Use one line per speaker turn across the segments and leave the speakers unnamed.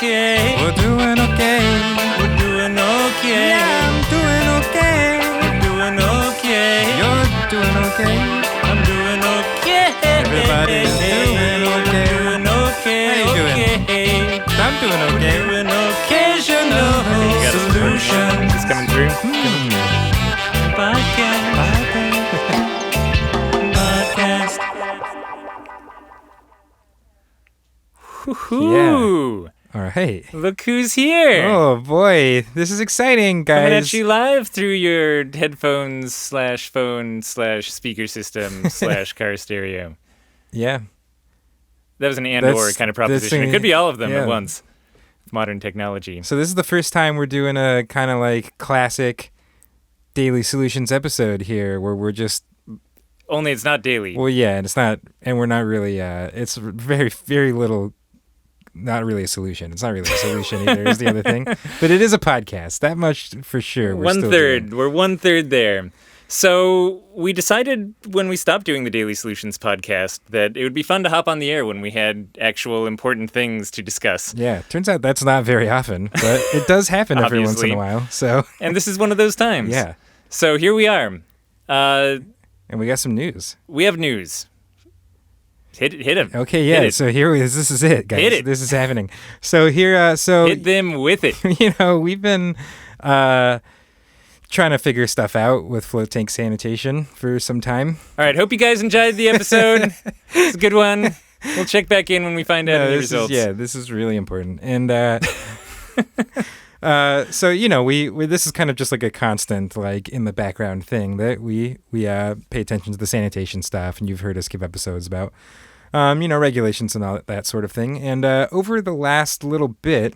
okay.
We're doing okay.
We're doing okay.
Yeah, I'm doing okay.
We're doing okay.
You're doing okay.
I'm doing okay.
Everybody's doing okay.
Doing okay.
How you doing?
Okay.
I'm doing okay.
Doing occasional
You got a
solutions.
Is coming through?
Podcast. Woohoo!
All right.
Look who's here!
Oh boy, this is exciting, guys.
Coming at you live through your headphones / phone / speaker system / car stereo.
Yeah.
That was an and/or kind of proposition. It could be all of them at
yeah.
once. Modern technology.
So this is the first time we're doing a kind of like classic Daily Solutions episode here, where we're just
Only it's not daily.
well, yeah, and it's not, and we're not really. It's very, very little. Not really a solution. It's not really a solution either. Is the other thing, but it is a podcast. That much for sure.
We're 1/3 there. So we decided when we stopped doing the Daily Solutions podcast that it would be fun to hop on the air when we had actual important things to discuss.
Yeah, turns out that's not very often, but it does happen every once in a while. So,
and this is one of those times.
yeah.
So here we are.
And we got some news.
We have news. Hit him.
Okay, yeah.
Hit it.
So here this is it, guys.
Hit it.
This is happening. So here,
Hit them with it.
we've been trying to figure stuff out with float tank sanitation for some time.
All right. Hope you guys enjoyed the episode. It's a good one. We'll check back in when we find out any results.
This is really important. And so we this is kind of just like a constant, like in the background thing that we pay attention to the sanitation stuff, and you've heard us give episodes about regulations and all that sort of thing. And over the last little bit,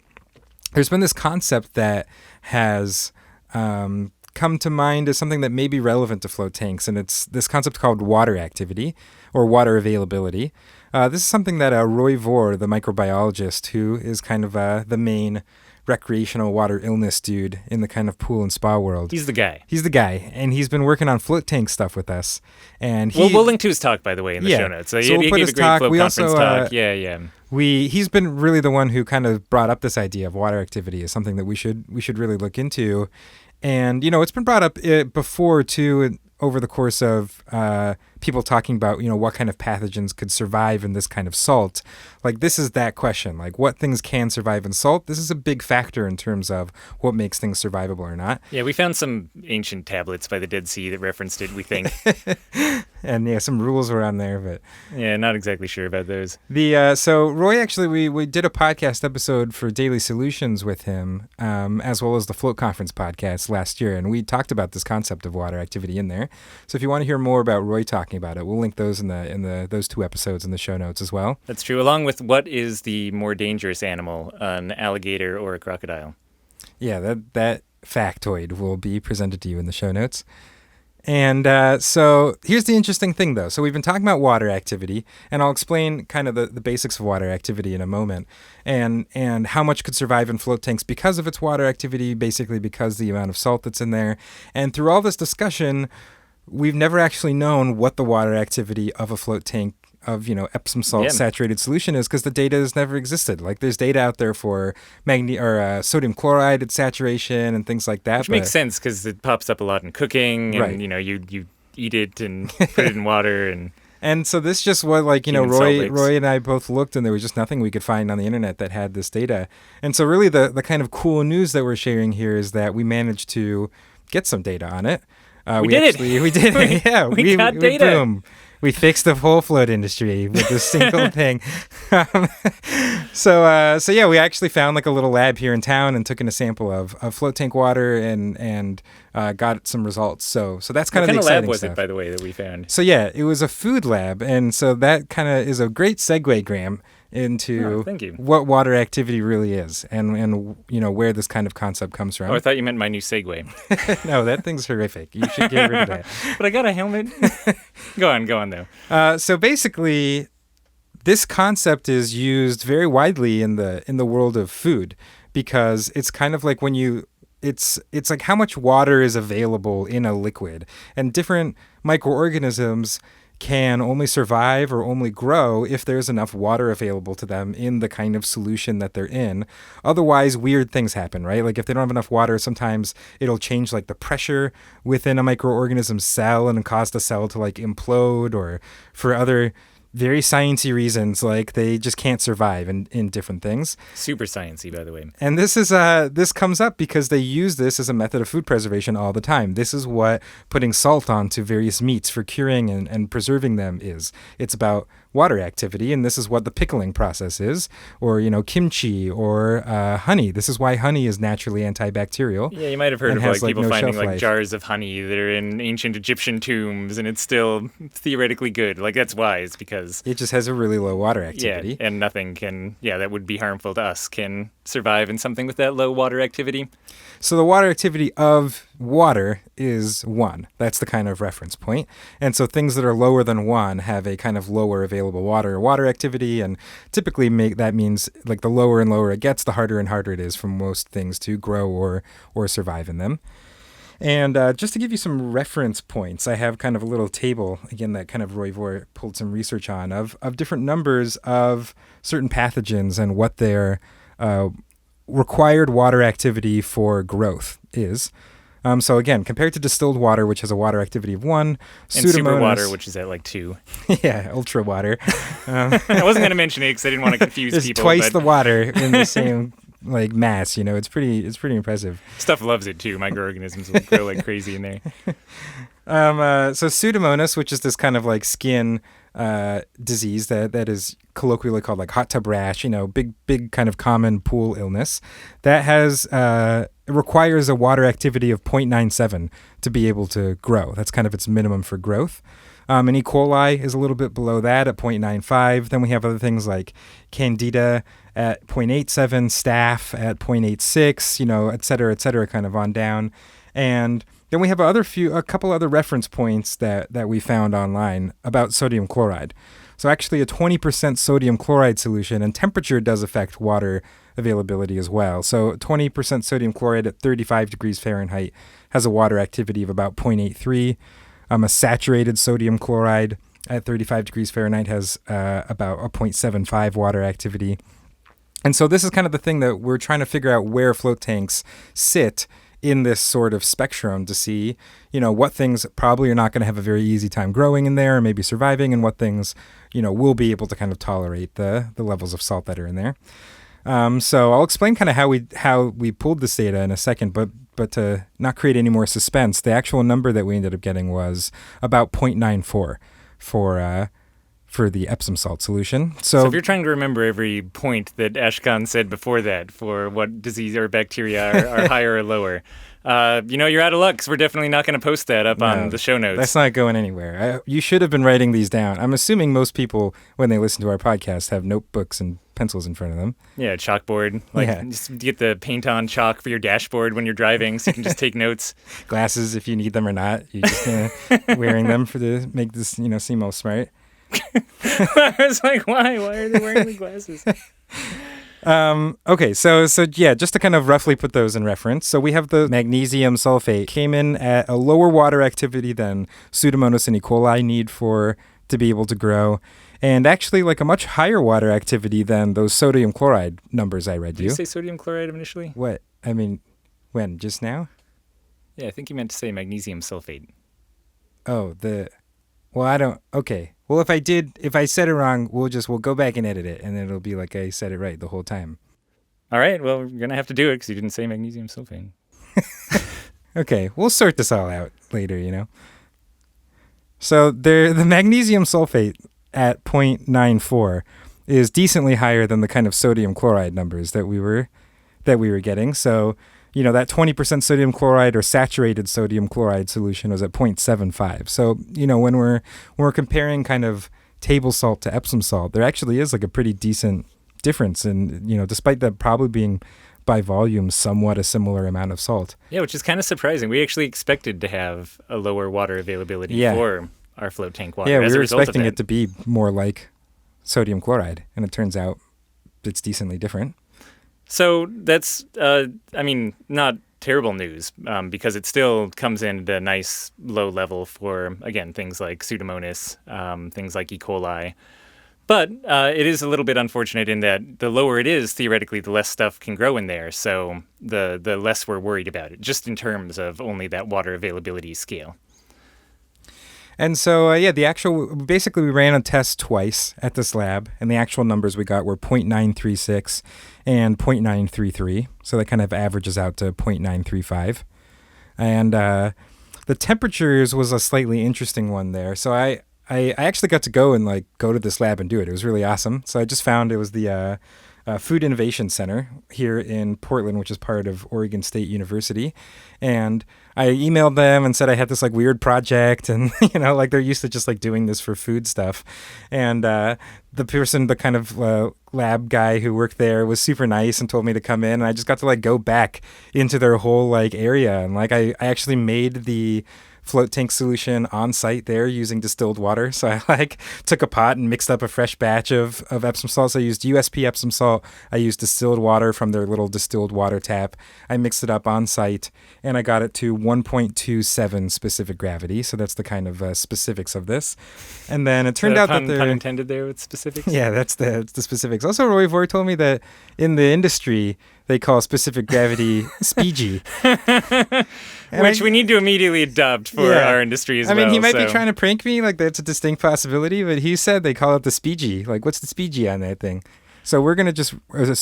there's been this concept that has come to mind as something that may be relevant to float tanks, and it's this concept called water activity or water availability. This is something that Roy Vore, the microbiologist, who is kind of the main recreational water illness dude in the kind of pool and spa world.
He's the guy.
He's the guy, and he's been working on float tank stuff with us. And
we'll link to his talk, by the way, in the show notes. So
we'll
he
put
gave
his
a great
talk.
float
We
conference
also,
talk. Yeah.
He's been really the one who kind of brought up this idea of water activity as something that we should really look into. And it's been brought up before too, over the course of people talking about what kind of pathogens could survive in this kind of salt. Like, this is that question, like what things can survive in salt. This is a big factor in terms of what makes things survivable or not.
Yeah, we found some ancient tablets by the Dead Sea that referenced it, we think.
And yeah, some rules were on there, but
yeah, not exactly sure about those.
So Roy, actually, we did a podcast episode for Daily Solutions with him, as well as the Float Conference podcast last year, and we talked about this concept of water activity in there. So if you want to hear more about Roy talking about it, we'll link those in those two episodes in the show notes as well.
That's true, along with what is the more dangerous animal, an alligator or a crocodile.
Yeah, that factoid will be presented to you in the show notes. And so here's the interesting thing, though. So we've been talking about water activity, and I'll explain kind of the basics of water activity in a moment, and how much could survive in float tanks because of its water activity, basically because the amount of salt that's in there. And through all this discussion, we've never actually known what the water activity of a float tank of Epsom salt saturated solution is, because the data has never existed. Like, there's data out there for sodium chloride at saturation and things like that.
Which makes sense because it pops up a lot in cooking, and
right.
You eat it and put it in water
and so this just was like Roy and I both looked, and there was just nothing we could find on the internet that had this data. And so really the kind of cool news that we're sharing here is that we managed to get some data on it.
We did it.
Yeah,
we got data.
Boom. We fixed the whole float industry with this single thing. So yeah, we actually found like a little lab here in town and took in a sample of float tank water and got some results. So that's kind of the exciting stuff. What kind of lab was
it, by the way, that we found?
So yeah, it was a food lab, and so that kind of is a great segue, Graham, into what water activity really is, and where this kind of concept comes from.
Oh, I thought you meant my new Segway.
No, that thing's horrific. You should get rid of that.
But I got a helmet. Go on though.
So basically, this concept is used very widely in the world of food, because it's kind of like it's like how much water is available in a liquid, and different microorganisms can only survive or only grow if there's enough water available to them in the kind of solution that they're in. Otherwise, weird things happen, right? Like if they don't have enough water, sometimes it'll change like the pressure within a microorganism's cell and cause the cell to like implode, or for other very sciencey reasons, like they just can't survive in different things.
Super sciencey, by the way.
And this comes up because they use this as a method of food preservation all the time. This is what putting salt onto various meats for curing and preserving them is. It's about water activity, and this is what the pickling process is, or kimchi or honey. This is why honey is naturally antibacterial.
Yeah, you might have heard of
has,
people
no
finding
shelf life.
jars of honey that are in ancient Egyptian tombs, and it's still theoretically good. That's wise because
it just has a really low water activity.
Yeah, and nothing that would be harmful to us can survive in something with that low water activity.
So the water activity of water is 1. That's the kind of reference point. And so things that are lower than 1 have a kind of lower available water activity. And typically that means like the lower and lower it gets, the harder and harder it is for most things to grow or survive in them. And just to give you some reference points, I have kind of a little table, again, that kind of Roy Vore pulled some research on of different numbers of certain pathogens and what their required water activity for growth is. So again, compared to distilled water, which has a water activity of 1,
and
Pseudomonas,
super water, which is at 2.
Yeah, ultra water.
I wasn't going to mention it because I didn't want to confuse
It's
people.
twice the water in the same mass. It's pretty impressive.
Stuff loves it too. Microorganisms will grow like crazy in there.
So Pseudomonas, which is this kind of skin disease that is colloquially called hot tub rash, big kind of common pool illness, that has it requires a water activity of 0.97 to be able to grow. That's kind of its minimum for growth. And E. coli is a little bit below that at 0.95. Then we have other things like Candida at 0.87, Staph at 0.86, et cetera, kind of on down. And then we have a couple other reference points that we found online about sodium chloride. So actually a 20% sodium chloride solution, and temperature does affect water availability as well. So 20% sodium chloride at 35 degrees Fahrenheit has a water activity of about 0.83. A saturated sodium chloride at 35 degrees Fahrenheit has about a 0.75 water activity. And so this is kind of the thing that we're trying to figure out where float tanks sit in this sort of spectrum to see, what things probably are not going to have a very easy time growing in there or maybe surviving, and what things, will be able to kind of tolerate the levels of salt that are in there. So I'll explain kind of how we pulled this data in a second, but to not create any more suspense, the actual number that we ended up getting was about 0.94 for the Epsom salt solution. So
if you're trying to remember every point that Ashkahn said before that for what disease or bacteria are higher or lower, you're out of luck because we're definitely not going to post that up on the show notes.
That's not going anywhere. You should have been writing these down. I'm assuming most people, when they listen to our podcast, have notebooks and pencils in front of them.
Yeah, chalkboard. Just get the paint-on chalk for your dashboard when you're driving so you can just take notes.
Glasses, if you need them or not. You're just wearing them to make this, seem all smart.
I was like, why? Why are they wearing the glasses?
Okay, so yeah, just to kind of roughly put those in reference. So we have the magnesium sulfate came in at a lower water activity than Pseudomonas and E. coli need to be able to grow, and actually a much higher water activity than those sodium chloride numbers I read you.
Did you say sodium chloride initially?
What? I mean, when? Just now?
Yeah, I think you meant to say magnesium sulfate.
Oh, well, I don't. Okay. Well, if I said it wrong, we'll go back and edit it, and then it'll be like I said it right the whole time.
All right. Well, we're gonna have to do it because you didn't say magnesium sulfate.
Okay, we'll sort this all out later. So the magnesium sulfate at 0.94 is decently higher than the kind of sodium chloride numbers that we were getting. So, that 20% sodium chloride or saturated sodium chloride solution was at 0.75. So, when we're comparing kind of table salt to Epsom salt, there actually is a pretty decent difference. And, despite that probably being by volume somewhat a similar amount of salt.
Yeah, which is kind of surprising. We actually expected to have a lower water availability for our float tank water.
Yeah, we were expecting it to be more like sodium chloride, and it turns out it's decently different.
So that's, not terrible news because it still comes in at a nice low level for, again, things like Pseudomonas, things like E. coli. But it is a little bit unfortunate in that the lower it is, theoretically, the less stuff can grow in there. So the less we're worried about it, just in terms of only that water availability scale.
And so, basically we ran a test twice at this lab, and the actual numbers we got were 0.936 and 0.933. So that kind of averages out to 0.935. And the temperatures was a slightly interesting one there. So I actually got to go to this lab and do it. It was really awesome. So I just found it was the Food Innovation Center here in Portland, which is part of Oregon State University. And I emailed them and said I had this weird project, and they're used to just doing this for food stuff. And the person, the kind of lab guy who worked there, was super nice and told me to come in, and I just got to go back into their whole area. And I actually made the float tank solution on site there using distilled water. So I took a pot and mixed up a fresh batch of Epsom salts. I used USP Epsom salt. I used distilled water from their little distilled water tap. I mixed it up on site, and I got it to 1.27 specific gravity. So that's the kind of specifics of this. And then it turned out that
pun intended there with specifics.
Yeah, that's the specifics. Also, Roy Vore told me that in the industry they call specific gravity SPG.
Which we need to immediately adopt for our industry as well.
I mean, he might be trying to prank me, that's a distinct possibility, but he said they call it the SPG. What's the SPG on that thing? So we're going to just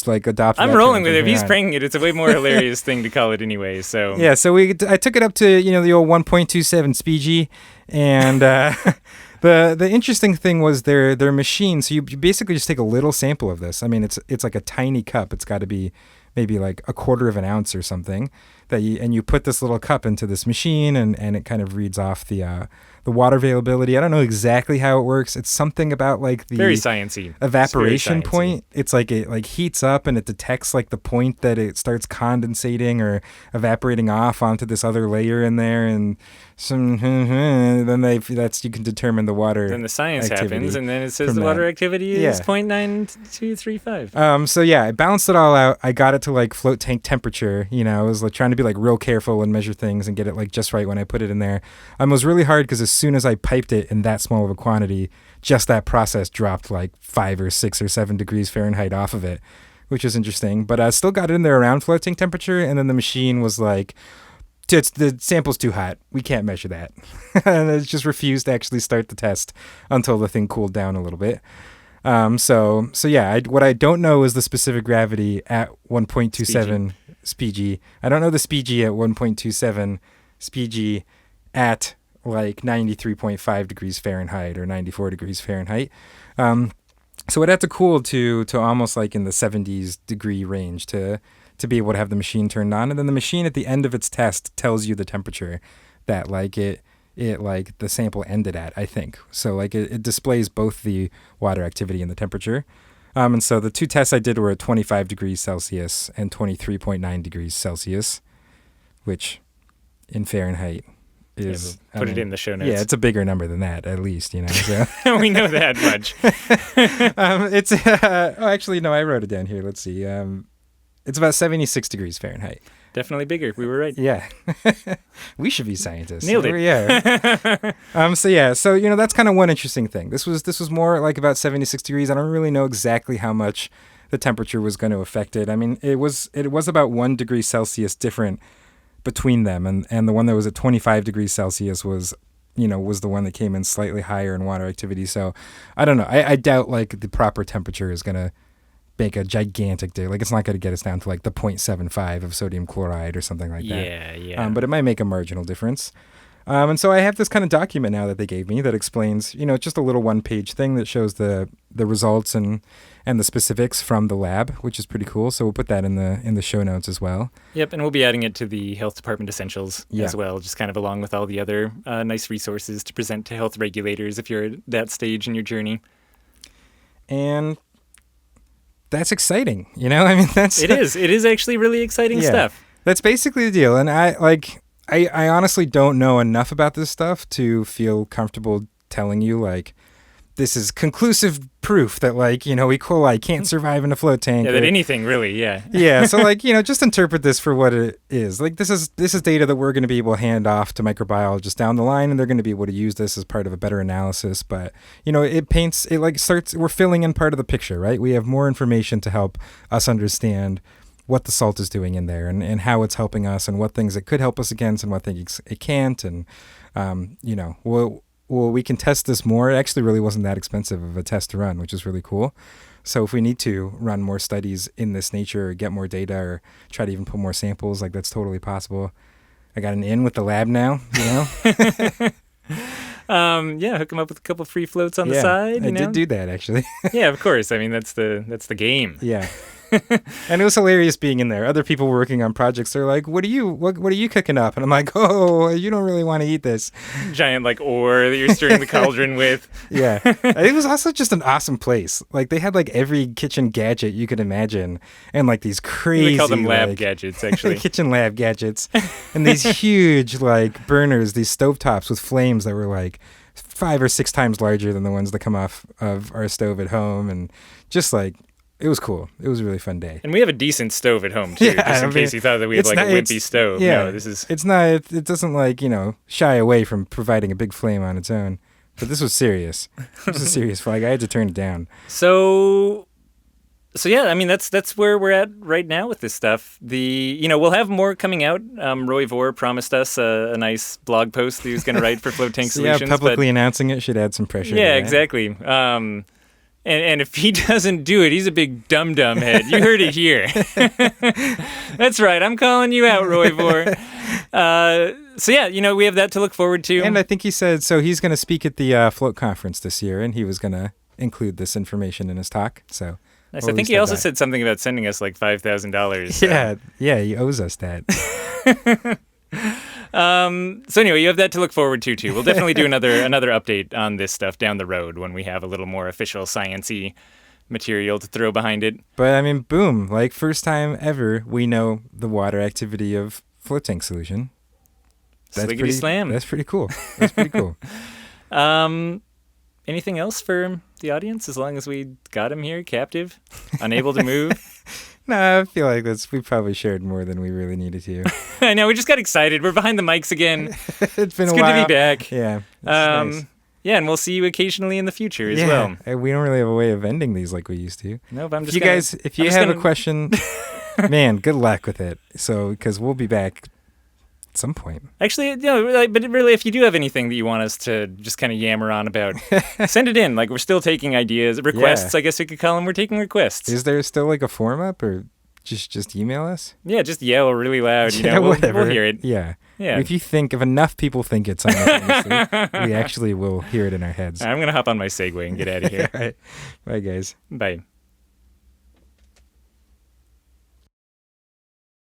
adopt
I'm rolling with it. If he's pranking it, it's a way more hilarious thing to call it anyway. So
yeah, so I took it up to, the old 1.27 SPG, and the interesting thing was their machine. So you basically just take a little sample of this. I mean, it's like a tiny cup. It's got to be maybe a quarter of an ounce or something, and you put this little cup into this machine, and it kind of reads off the water availability. I don't know exactly how it works. It's something about the
very sciencey
evaporation point. It's it heats up, and it detects the point that it starts condensating or evaporating off onto this other layer in there, and then you can determine the water.
Then the science happens, and then it says the water activity is 0.9235.
So I balanced it all out. I got it to float tank temperature. I was trying to be real careful and measure things and get it just right when I put it in there. It was really hard because as soon as I piped it in that small of a quantity, just that process dropped 5 or 6 or 7 degrees Fahrenheit off of it, which was interesting. But I still got it in there around float tank temperature, and then the machine was the sample's too hot. We can't measure that. And it just refused to actually start the test until the thing cooled down a little bit. What I don't know is the specific gravity at 1.27 SPG. I don't know the SPG at 1.27 SPG at 93.5 degrees Fahrenheit or 94 degrees Fahrenheit. So it had to cool to almost in the 70s degree range to be able to have the machine turned on. And then the machine at the end of its test tells you the temperature that the sample ended at, I think. So it displays both the water activity and the temperature. And so the two tests I did were at 25 degrees Celsius and 23.9 degrees Celsius, which in Fahrenheit is...
Put it in the show notes.
Yeah, it's a bigger number than that, at least, So.
We know that much.
Actually, no, I wrote it down here. Let's see. It's about 76 degrees Fahrenheit.
Definitely bigger. We were right.
Yeah. We should be scientists.
Nailed it.
Yeah. So that's kind of one interesting thing. This was more about 76 degrees. I don't really know exactly how much the temperature was going to affect it. I mean, it was about 1 degree Celsius different between them, and the one that was at 25 degrees Celsius was the one that came in slightly higher in water activity. So I don't know. I doubt the proper temperature is going to make a gigantic difference. It's not going to get us down to the 0.75 of sodium chloride or something like that.
Yeah.
But it might make a marginal difference. And so I have this kind of document now that they gave me that explains, just a little one-page thing that shows the results and the specifics from the lab, which is pretty cool. So we'll put that in the show notes as well.
Yep, and we'll be adding it to the Health Department Essentials as well, just kind of along with all the other nice resources to present to health regulators if you're at that stage in your journey.
And that's exciting, I mean,
It is actually really exciting stuff.
That's basically the deal. And I honestly don't know enough about this stuff to feel comfortable telling you this is conclusive proof that, like, E. coli can't survive in a float tank.
Yeah, that anything really, yeah.
Yeah, so, like, just interpret this for what it is. Like, this is data that we're going to be able to hand off to microbiologists down the line, and they're going to be able to use this as part of a better analysis. But, we're filling in part of the picture, right? We have more information to help us understand what the salt is doing in there and how it's helping us and what things it could help us against and what things it can't. And, we can test this more. It actually really wasn't that expensive of a test to run, which is really cool. So if we need to run more studies in this nature or get more data or try to even put more samples, like, that's totally possible. I got an in with the lab now,
Hook them up with a couple free floats on the side.
I did do that, actually.
Yeah, of course. I mean, that's the game.
Yeah. And it was hilarious being in there. Other people were working on projects. They're like, what are you cooking up? And I'm like, oh, you don't really want to eat this.
Giant, like, ore that you're stirring the cauldron with.
Yeah. It was also just an awesome place. Like, they had, like, every kitchen gadget you could imagine. And, like, these crazy...
They call them lab gadgets, actually.
Kitchen lab gadgets. And these huge, like, burners, these stovetops with flames that were, like, 5 or 6 times larger than the ones that come off of our stove at home. And just, like... It was cool. It was a really fun day.
And we have a decent stove at home, too, just in case you thought that we had, like, a wimpy stove.
Yeah,
no, this is...
It's not... It doesn't, like, shy away from providing a big flame on its own. But this was serious. This was a serious flag. I had to turn it down.
So yeah, I mean, that's where we're at right now with this stuff. We'll have more coming out. Roy Vore promised us a nice blog post that he was going to write for Float Tank Solutions.
Yeah, publicly announcing it should add some pressure.
Yeah, exactly. And if he doesn't do it, he's a big dum-dum head. You heard it here. That's right. I'm calling you out, Roy Vore. We have that to look forward to.
And I think he said, so he's going to speak at the Float Conference this year, and he was going to include this information in his talk. So
nice. I think he also said something about sending us like $5,000.
Yeah, he owes us that.
So anyway, you have that to look forward to too. We'll definitely do another update on this stuff down the road when we have a little more official science-y material to throw behind it.
But I mean, boom, like, first time ever we know the water activity of float tank solution.
Sliggity slam.
That's pretty cool. That's pretty cool.
Anything else for the audience, as long as we got him here captive, unable to move?
No, I feel like we probably shared more than we really needed to.
I know, we just got excited. We're behind the mics again.
It's been a
good
while.
to be back.
Yeah. Nice.
Yeah, and we'll see you occasionally in the future as well.
We don't really have a way of ending these like we used to.
Nope, I'm just
if you have a question, man, good luck with it. So, because we'll be back at some point.
Actually, but really, if you do have anything that you want us to just kind of yammer on about, send it in. Like, we're still taking ideas, requests. I guess we could call them. We're taking requests.
Is there still, like, a form up, or just email us?
Yeah, just yell really loud. We'll hear it.
Yeah. If enough people think it's simultaneously, we actually will hear it in our heads.
I'm gonna hop on my Segway and get out of here.
All right. Bye, guys.
Bye.